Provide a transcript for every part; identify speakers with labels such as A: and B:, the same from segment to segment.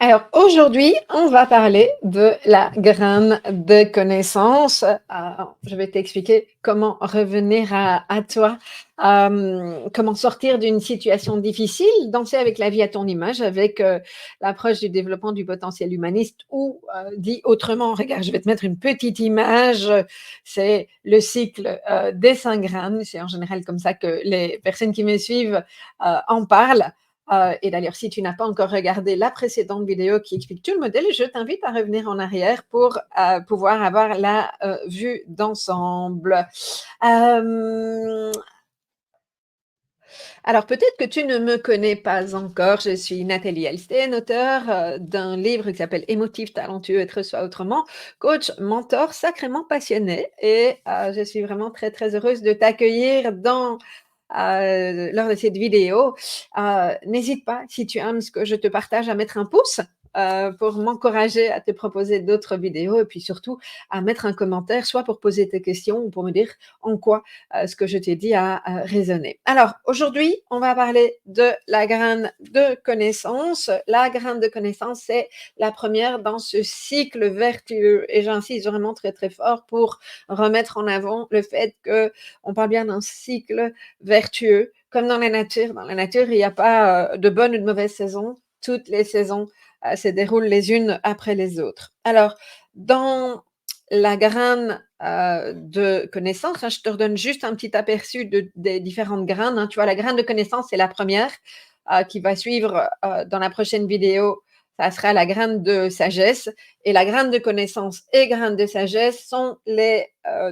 A: Alors aujourd'hui, on va parler de la graine de connaissance. Je vais t'expliquer comment revenir à toi, comment sortir d'une situation difficile, danser avec la vie à ton image, avec l'approche du développement du potentiel humaniste ou dit autrement, regarde, je vais te mettre une petite image, c'est le cycle des 5 graines. C'est en général comme ça que les personnes qui me suivent en parlent. Et d'ailleurs, si tu n'as pas encore regardé la précédente vidéo qui explique tout le modèle, je t'invite à revenir en arrière pour pouvoir avoir la vue d'ensemble. Euh, alors, peut-être que tu ne me connais pas encore. Je suis Nathalie Elsten, auteure d'un livre qui s'appelle Émotif, talentueux, être soi autrement, coach, mentor, sacrément passionné. Et je suis vraiment très, très heureuse de t'accueillir lors de cette vidéo. N'hésite pas, si tu aimes ce que je te partage, à mettre un pouce pour m'encourager à te proposer d'autres vidéos et puis surtout à mettre un commentaire, soit pour poser tes questions ou pour me dire en quoi ce que je t'ai dit a résonné. Alors, aujourd'hui, on va parler de la graine de connaissance. La graine de connaissance, c'est la première dans ce cycle vertueux. Et j'insiste vraiment très, très fort pour remettre en avant le fait qu'on parle bien d'un cycle vertueux, comme dans la nature. Dans la nature, il n'y a pas de bonne ou de mauvaise saison. Toutes les saisons se déroulent les unes après les autres. Alors, dans la graine de connaissance, je te redonne juste un petit aperçu des différentes graines. Tu vois, la graine de connaissance, c'est la première qui va suivre dans la prochaine vidéo. Ça sera la graine de sagesse. Et la graine de connaissance et graine de sagesse sont les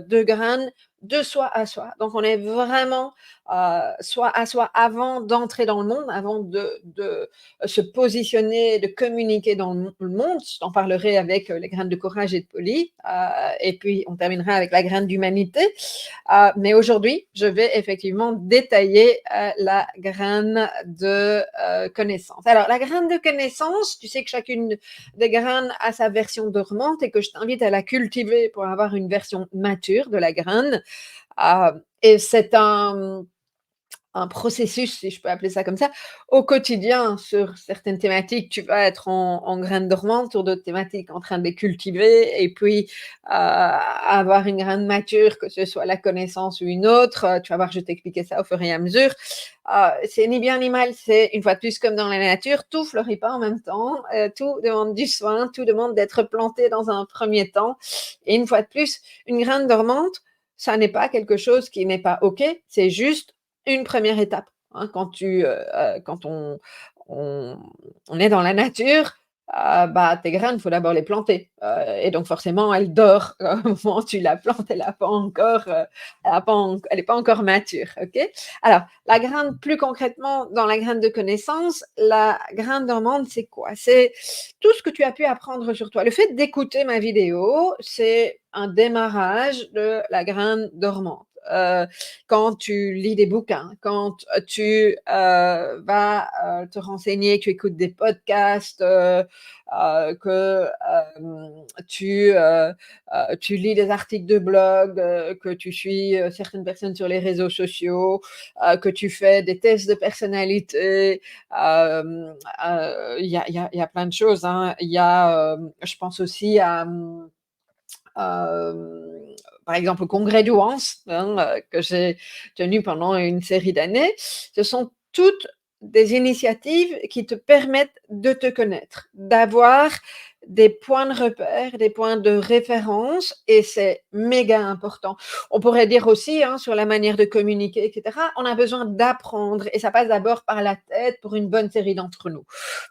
A: deux graines de soi à soi. Donc, on est vraiment soi à soi avant d'entrer dans le monde, avant de se positionner, de communiquer dans le monde. Je t'en parlerai avec les graines de courage et de poli. Et puis, on terminera avec la graine d'humanité. Mais aujourd'hui, je vais effectivement détailler la graine de connaissance. Alors, la graine de connaissance, tu sais que chacune des graines a sa version dormante et que je t'invite à la cultiver pour avoir une version mature de la graine. Et c'est un processus, si je peux appeler ça comme ça, au quotidien sur certaines thématiques, tu vas être en graine dormante, sur d'autres thématiques en train de les cultiver et puis avoir une graine mature, que ce soit la connaissance ou une autre. Tu vas voir, je vais t'expliquer ça au fur et à mesure. C'est ni bien ni mal, c'est une fois de plus comme dans la nature, tout fleurit pas en même temps, tout demande du soin, tout demande d'être planté dans un premier temps. Et une fois de plus, une graine dormante, ça n'est pas quelque chose qui n'est pas OK, c'est juste une première étape, hein. Quand on on est dans la nature, bah, tes graines, il faut d'abord les planter, et donc forcément, elles dorment au moment où tu la plantes, elle est pas encore mature, OK? Alors, la graine, plus concrètement, dans la graine de connaissance, la graine dormante, c'est quoi? C'est tout ce que tu as pu apprendre sur toi. Le fait d'écouter ma vidéo, c'est un démarrage de la graine dormante. Quand tu lis des bouquins, quand tu vas te renseigner, tu écoutes des podcasts, que tu lis des articles de blog, que tu suis certaines personnes sur les réseaux sociaux, que tu fais des tests de personnalité. Il y a plein de choses, hein. Je pense aussi Hem, par exemple, au congrès d'Ouance, hein, que j'ai tenu pendant une série d'années. Ce sont toutes des initiatives qui te permettent de te connaître, d'avoir des points de repère, des points de référence et c'est méga important. On pourrait dire aussi, hein, sur la manière de communiquer et cetera, on a besoin d'apprendre et ça passe d'abord par la tête pour une bonne série d'entre nous.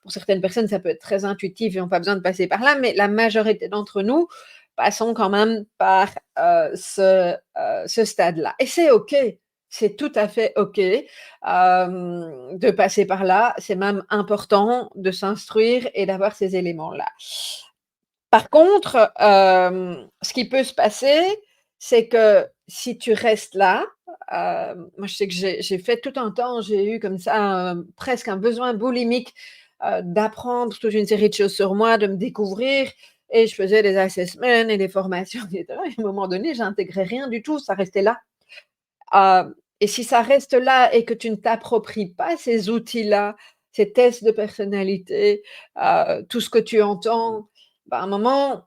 A: Pour certaines personnes, ça peut être très intuitif et ont pas besoin de passer par là, mais la majorité d'entre nous, passons quand même par ce stade-là. Et c'est OK, c'est tout à fait OK de passer par là. C'est même important de s'instruire et d'avoir ces éléments-là. Par contre, ce qui peut se passer, c'est que si tu restes là, moi je sais que j'ai fait tout un temps, j'ai eu comme ça, presque un besoin boulimique, d'apprendre toute une série de choses sur moi, de me découvrir et je faisais des assessments et des formations et cetera et à un moment donné, j'intégrais rien du tout, ça restait là. Et si ça reste là et que tu ne t'appropries pas ces outils-là, ces tests de personnalité, tout ce que tu entends, bah, à un moment,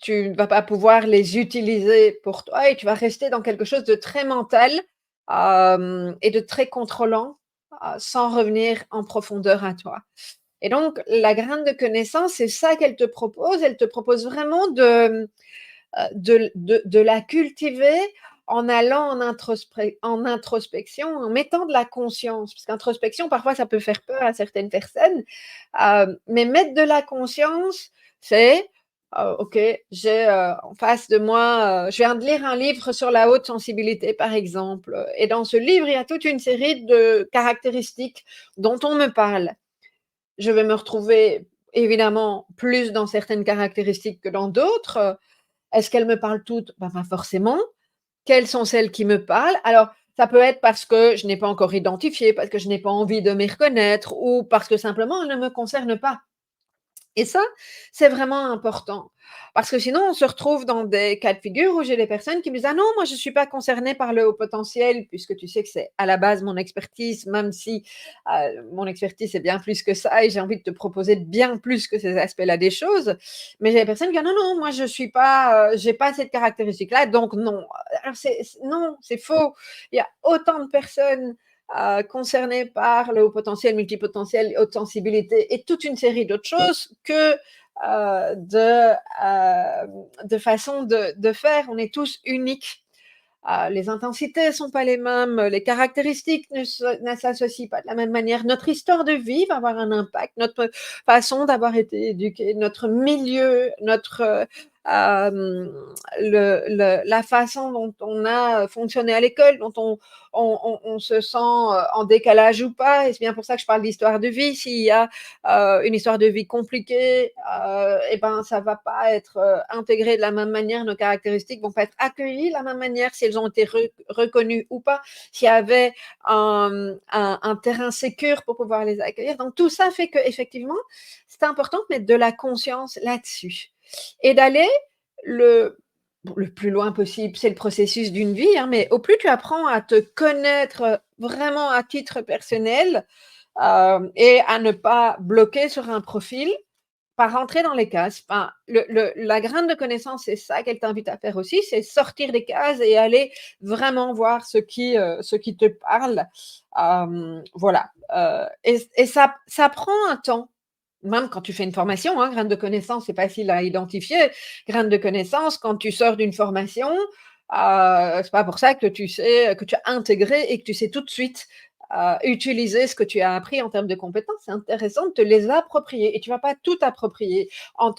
A: tu ne vas pas pouvoir les utiliser pour toi et tu vas rester dans quelque chose de très mental, et de très contrôlant, sans revenir en profondeur à toi. Et donc la graine de connaissance, c'est ça qu'elle te propose. Elle te propose vraiment de la cultiver en allant en introspection, en mettant de la conscience. Parce qu'introspection, parfois, ça peut faire peur à certaines personnes, mais mettre de la conscience, c'est, OK, j'ai, en face de moi, je viens de lire un livre sur la haute sensibilité, par exemple, et dans ce livre, il y a toute une série de caractéristiques dont on me parle. Je vais me retrouver évidemment plus dans certaines caractéristiques que dans d'autres. Est-ce qu'elles me parlent toutes? Bah, pas forcément. Quelles sont celles qui me parlent? Alors, ça peut être parce que je n'ai pas encore identifié, parce que je n'ai pas envie de m'y reconnaître ou parce que simplement elles ne me concernent pas. Et ça, c'est vraiment important. Parce que sinon, on se retrouve dans des cas de figure où j'ai des personnes qui me disent: «Ah non, moi je ne suis pas concernée par le haut potentiel», puisque tu sais que c'est à la base mon expertise, même si, mon expertise c'est bien plus que ça et j'ai envie de te proposer bien plus que ces aspects-là des choses. Mais j'ai des personnes qui disent: «Ah non, non, moi je suis pas, j'ai pas cette caractéristique-là, donc non». Alors non, c'est faux. Il y a autant de personnes concernés par le haut potentiel, multipotentiel, haute sensibilité et toute une série d'autres choses que de façon de faire. On est tous uniques. Les intensités ne sont pas les mêmes, les caractéristiques ne s'associent pas de la même manière. Notre histoire de vie va avoir un impact, notre façon d'avoir été éduqué, notre milieu, la façon dont on a fonctionné à l'école, dont on se sent en décalage ou pas. Et c'est bien pour ça que je parle d'histoire de vie. S'il y a une histoire de vie compliquée, et ben ça va pas être intégré de la même manière. Nos caractéristiques vont pas être accueillies de la même manière si elles ont été reconnues ou pas. S'il y avait un terrain sécure pour pouvoir les accueillir. Donc tout ça fait que effectivement, c'est important de mettre de la conscience là-dessus et d'aller le le plus loin possible. C'est le processus d'une vie, hein, mais au plus tu apprends à te connaître vraiment à titre personnel, et à ne pas bloquer sur un profil, pas rentrer dans les cases. Enfin, la graine de connaissance, c'est ça qu'elle t'invite à faire aussi, c'est sortir des cases et aller vraiment voir ce qui te parle. Voilà, et ça prend un temps. Même quand tu fais une formation, hein, graine de connaissance, c'est facile à identifier. Graine de connaissance, quand tu sors d'une formation, c'est pas pour ça que tu sais que tu as intégré et que tu sais tout de suite, utiliser ce que tu as appris en termes de compétences. C'est intéressant de te les approprier et tu vas pas tout approprier. Moi,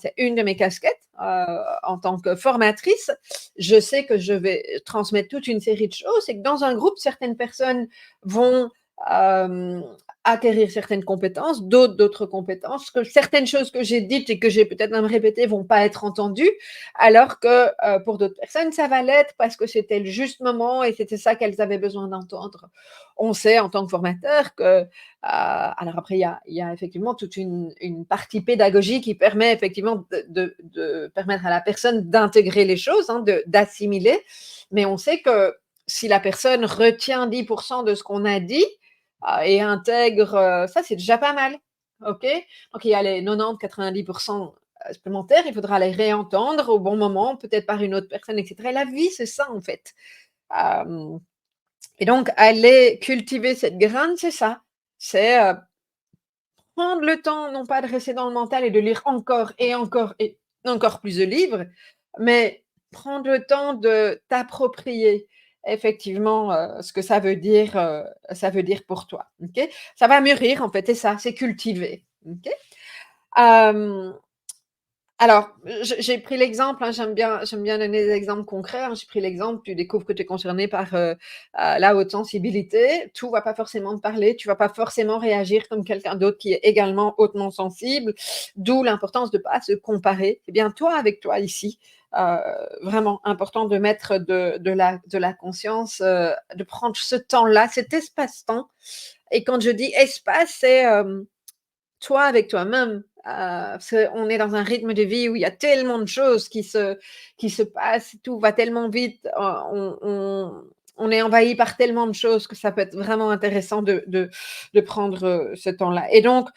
A: c'est une de mes casquettes, en tant que formatrice, je sais que je vais transmettre toute une série de choses et que dans un groupe, certaines personnes vont, hem acquérir certaines compétences, d'autres compétences, que certaines choses que j'ai dites et que j'ai peut-être même répétées vont pas être entendues, alors que, pour d'autres personnes, ça va l'être parce que c'était le juste moment et c'était ça qu'elles avaient besoin d'entendre. On sait en tant que formateur que, alors après il y a effectivement toute une partie pédagogique qui permet effectivement de permettre à la personne d'intégrer les choses, hein, d'assimiler, mais on sait que si la personne retient 10 de ce qu'on a dit, et intègre, ça c'est déjà pas mal, OK? Donc il y a les 90-90 supplémentaires, il faudra les réentendre au bon moment, peut-être par une autre personne et cetera et la vie, c'est ça en fait. Hem Et donc aller cultiver cette graine, c'est ça. C'est, prendre le temps, non pas de rester dans le mental et de lire encore et encore et encore plus de livres, mais prendre le temps de t'approprier effectivement, ce que ça veut dire pour toi, OK? Ça va mûrir en fait, c'est ça, c'est cultiver, OK? Hem alors, j'ai pris l'exemple, hein, j'aime bien donner des exemples concrets, hein. J'ai pris l'exemple, tu découvres que tu es concerné par, la haute sensibilité. Tout va pas forcément te parler, tu vas pas forcément réagir comme quelqu'un d'autre qui est également hautement sensible, d'où l'importance de pas se comparer. C'est bien toi avec toi ici, heu, vraiment important de mettre de la conscience, de prendre ce temps-là, cet espace-temps et quand je dis espace, c'est, toi avec toi-même, parce qu'on est dans un rythme de vie où il y a tellement de choses qui se passent, tout va tellement vite, on est envahi par tellement de choses que ça peut être vraiment intéressant de prendre, ce temps-là et donc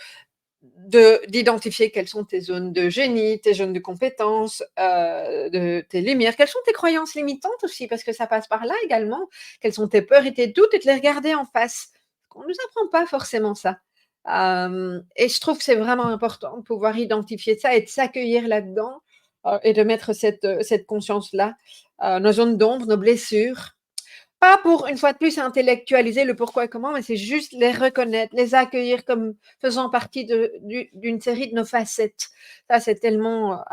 A: d'identifier quelles sont tes zones de génie, tes zones de compétences, de tes lumières. Quelles sont tes croyances limitantes aussi? Parce que ça passe par là également. Quelles sont tes peurs et tes doutes et de les regarder en face. On ne nous apprend pas forcément ça. Et je trouve que c'est vraiment important de pouvoir identifier ça et de s'accueillir là-dedans, et de mettre cette conscience-là, nos zones d'ombre, nos blessures, pas pour, une fois de plus, intellectualiser le pourquoi et comment, mais c'est juste les reconnaître, les accueillir comme faisant partie d'une série de nos facettes. Ça, c'est tellement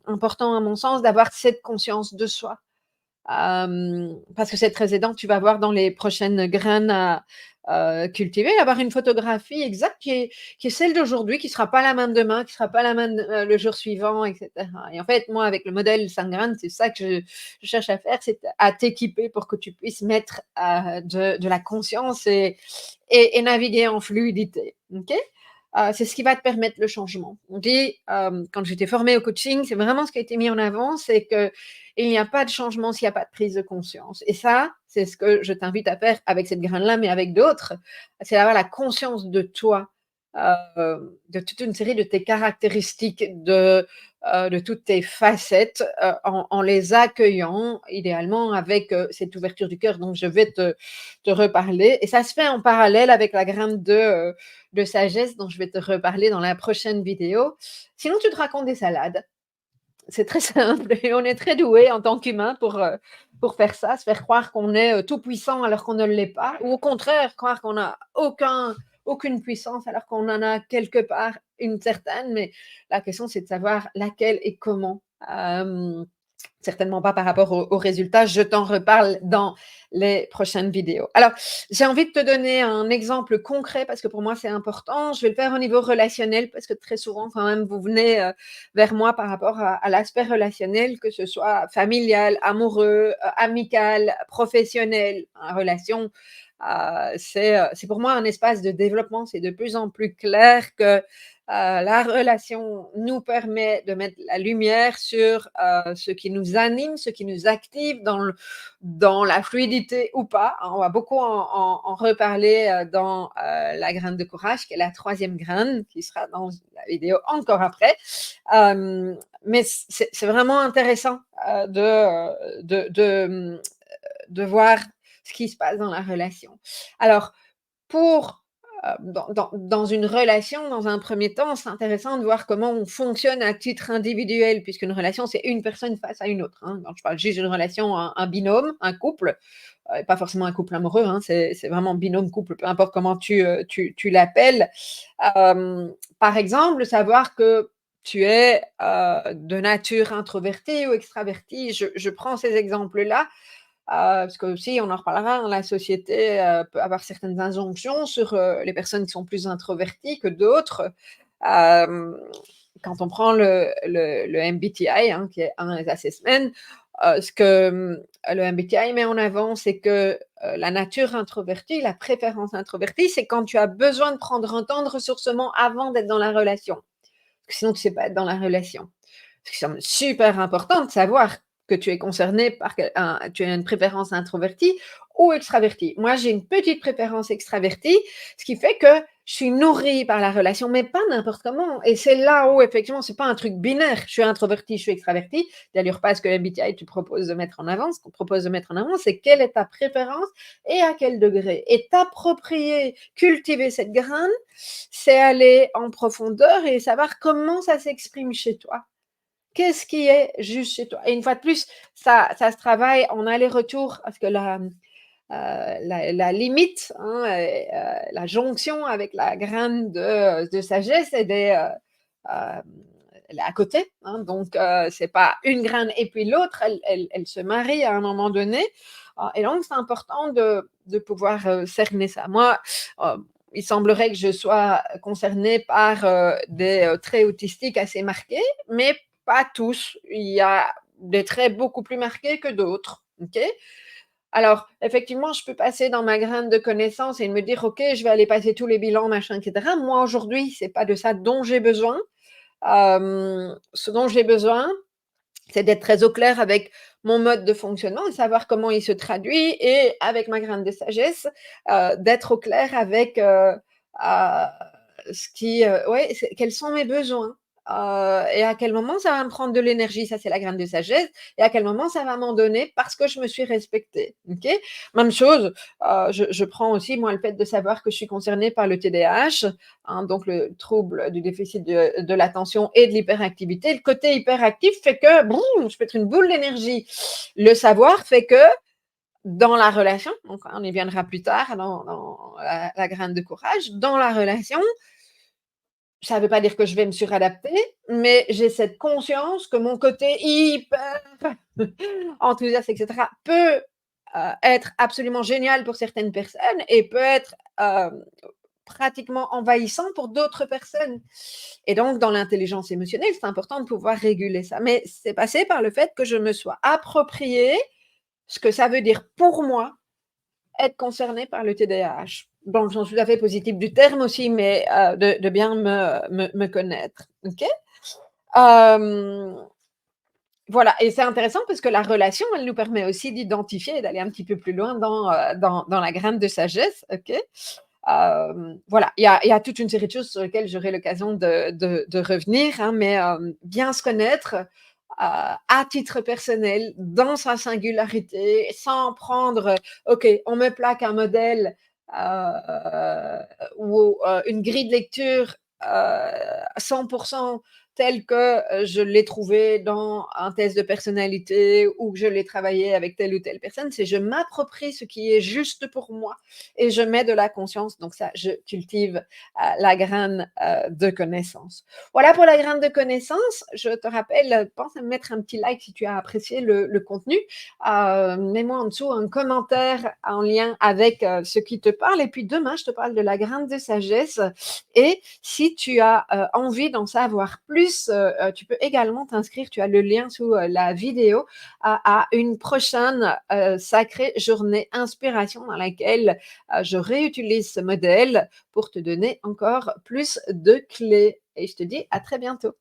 A: important, à mon sens, d'avoir cette conscience de soi. Parce que c'est très aidant. Tu vas voir dans les prochaines graines à cultiver, avoir une photographie exacte qui est celle d'aujourd'hui, qui ne sera pas la même demain, qui ne sera pas la même le jour suivant, etc. Et en fait, moi, avec le modèle 5 graines, c'est ça que je cherche à faire, c'est à t'équiper pour que tu puisses mettre de la conscience et naviguer en fluidité. Ok. C'est ce qui va te permettre le changement. On dit, quand j'étais formée au coaching, c'est vraiment ce qui a été mis en avant, c'est que il n'y a pas de changement s'il n'y a pas de prise de conscience. Et ça, c'est ce que je t'invite à faire avec cette graine-là, mais avec d'autres, c'est d'avoir la conscience de toi, de toute une série de tes caractéristiques, de toutes tes facettes, en les accueillant, idéalement avec cette ouverture du cœur dont je vais te reparler. Et ça se fait en parallèle avec la graine de sagesse dont je vais te reparler dans la prochaine vidéo. Sinon, tu te racontes des salades. C'est très simple et on est très doué en tant qu'humain pour faire ça, se faire croire qu'on est tout puissant alors qu'on ne l'est pas, ou au contraire, croire qu'on n'a aucune puissance alors qu'on en a quelque part une certaine, mais la question c'est de savoir laquelle et comment. Certainement pas par rapport aux résultats, je t'en reparle dans les prochaines vidéos. Alors, j'ai envie de te donner un exemple concret parce que pour moi c'est important. Je vais le faire au niveau relationnel parce que très souvent quand même vous venez vers moi par rapport à l'aspect relationnel, que ce soit familial, amoureux, amical, professionnel, en relation. C'est pour moi un espace de développement. C'est de plus en plus clair que la relation nous permet de mettre la lumière sur ce qui nous anime, ce qui nous active dans la fluidité ou pas. On va beaucoup en reparler dans la graine de courage, qui est la troisième graine, qui sera dans la vidéo encore après. Mais c'est vraiment intéressant de voir ce qui se passe dans la relation. Alors, pour dans une relation, dans un premier temps, c'est intéressant de voir comment on fonctionne à titre individuel, puisqu'une relation, c'est une personne face à une autre. Hein. Quand je parle juste d'une relation, un binôme, un couple, pas forcément un couple amoureux, hein, c'est vraiment binôme, couple, peu importe comment tu l'appelles. Par exemple, savoir que tu es de nature introvertie ou extravertie. Je prends ces exemples-là parce que aussi, on en reparlera, hein, la société peut avoir certaines injonctions sur les personnes qui sont plus introverties que d'autres. Euh, Quand on prend le MBTI, hein, qui est un des assessments, ce que le MBTI met en avant, c'est que la nature introvertie, la préférence introvertie, c'est quand tu as besoin de prendre un temps de ressourcement avant d'être dans la relation. Parce que sinon, tu ne sais pas être dans la relation. C'est super important de savoir que tu es concerné par tu as une préférence introvertie ou extravertie. Moi, j'ai une petite préférence extravertie, ce qui fait que je suis nourrie par la relation, mais pas n'importe comment. Et c'est là où, effectivement, c'est pas un truc binaire. Je suis introvertie, je suis extravertie. D'ailleurs, pas ce que MBTI tu proposes de mettre en avant. Ce qu'on propose de mettre en avant, c'est quelle est ta préférence et à quel degré. Et t'approprier, cultiver cette graine, c'est aller en profondeur et savoir comment ça s'exprime chez toi. Qu'est-ce qui est juste chez toi? Et une fois de plus, ça se travaille en aller-retour parce que la limite, hein, la jonction avec la graine de sagesse, elle est à côté. Hein, donc, c'est pas une graine et puis l'autre, elle se marie à un moment donné. Et donc, c'est important de pouvoir cerner ça. Moi, il semblerait que je sois concernée par des traits autistiques assez marqués, mais pas tous. Il y a des traits beaucoup plus marqués que d'autres. Ok. Alors, effectivement, je peux passer dans ma graine de connaissances et me dire, OK, je vais aller passer tous les bilans, machin, etc. Moi, aujourd'hui, c'est pas de ça dont j'ai besoin. Ce dont j'ai besoin, c'est d'être très au clair avec mon mode de fonctionnement et savoir comment il se traduit et avec ma graine de sagesse, d'être au clair avec, ce qui, ouais, c'est quels sont mes besoins, et à quel moment ça va me prendre de l'énergie, ça c'est la graine de sagesse et à quel moment ça va m'en donner parce que je me suis respectée, OK? Même chose, je prends aussi moi le fait de savoir que je suis concernée par le TDAH, hein, donc le trouble du déficit de l'attention et de l'hyperactivité. Le côté hyperactif fait que, boum, je peux être une boule d'énergie. Le savoir fait que dans la relation, donc on y viendra plus tard dans la graine de courage, dans la relation, ça ne veut pas dire que je vais me suradapter, mais j'ai cette conscience que mon côté hyper enthousiaste et cetera peut, être absolument génial pour certaines personnes et peut être, pratiquement envahissant pour d'autres personnes. Et donc dans l'intelligence émotionnelle, c'est important de pouvoir réguler ça. Mais c'est passé par le fait que je me sois approprié ce que ça veut dire pour moi être concernée par le TDAH. Dans le sens tout à fait positif du terme aussi, mais de bien me connaître. OK? Hem, voilà et c'est intéressant parce que la relation, elle nous permet aussi d'identifier et d'aller un petit peu plus loin dans la graine de sagesse. OK? Voilà, il y a toute une série de choses sur lesquelles j'aurai l'occasion de revenir, hein, mais bien se connaître, à titre personnel, dans sa singularité, sans prendre, OK, on me plaque un modèle, ou une grille de lecture, 100 tel que, je l'ai trouvé dans un test de personnalité ou que je l'ai travaillé avec telle ou telle personne. C'est je m'approprie ce qui est juste pour moi et je mets de la conscience. Donc ça, je cultive, la graine, de connaissance. Voilà pour la graine de connaissance. Je te rappelle, pense à me mettre un petit like si tu as apprécié le contenu. Mets-moi en dessous un commentaire en lien avec, ce qui te parle et puis demain, je te parle de la graine de sagesse et si tu as, envie d'en savoir plus, tu peux également t'inscrire, tu as le lien sous, la vidéo à une prochaine, sacrée journée inspiration dans laquelle, je réutilise ce modèle pour te donner encore plus de clés et je te dis à très bientôt.